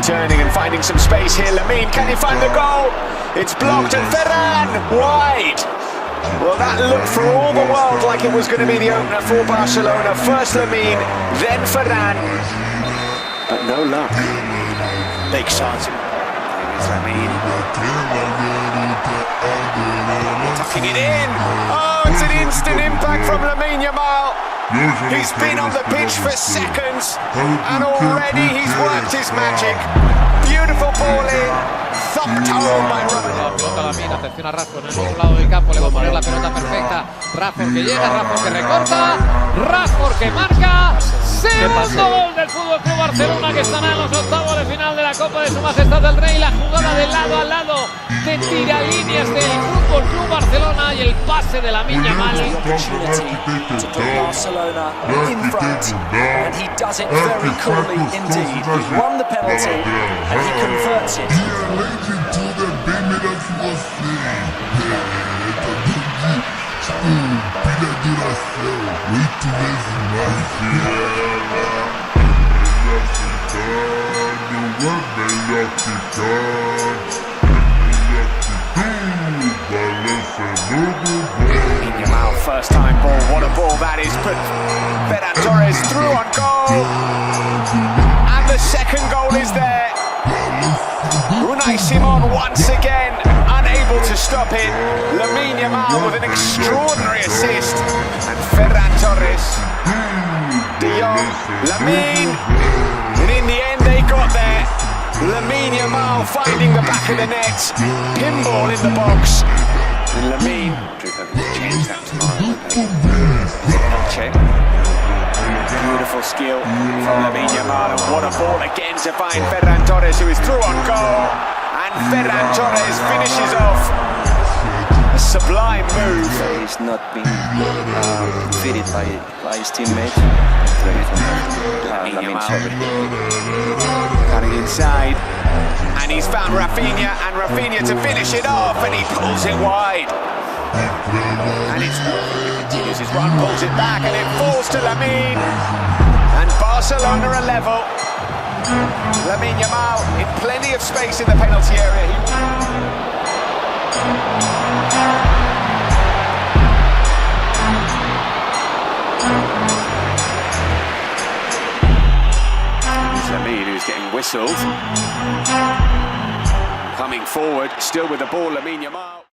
turning and finding some space here. Lamine, can he find the goal? It's blocked and Ferran wide. Well, that looked for all the world like it was going to be the opener for Barcelona. First Lamine, then Ferran, but no luck. Big chance. Here is Lamine. Tucking it in. Oh, it's an instant impact from Lamine Yamal. He's been on the pitch for seconds, and already he's worked his magic. Beautiful ball in, thumped home by Reverb. La pelota Lamine, atención a Rashford en el otro lado del campo, le va a poner la pelota perfecta. Rashford que llega, Rashford que recorta, Rashford que marca. Segundo gol del Fútbol Club Barcelona, que estará en los octavos de final de la Copa de Su Majestad el Rey. La jugada de lado a lado de tiralíneas del Fútbol Club Barcelona y el pase de Lamine Yamal. To put Barcelona in front, and he does it very coolly indeed. He won the penalty and he converts it. First time ball, what a ball that is, but Ferran Torres through on goal, and the second goal is there. Unai Simon once again unable to stop it. Lamine Yamal with an extraordinary assist, and Ferran Torres, De Jong, Lamine, and in the end they got there. Lamine Yamal finding the back of the net, pinball in the box, and Lamine change that tomorrow. Check. Beautiful skill from Lamine Yamal, and what a ball again to find Ferran Torres, who is through on goal, and Ferran Torres finishes off. A sublime move. He's not been fitted by his teammates. Lamine Yamal cutting inside, and he's found Rafinha, and Rafinha to finish it off, and he pulls it wide. And he continues his run, pulls it back, and it falls to Lamine. And Barcelona are level. Lamine Yamal in plenty of space in the penalty area. It's Lamine who's getting whistled. Coming forward, still with the ball, Lamine Yamal.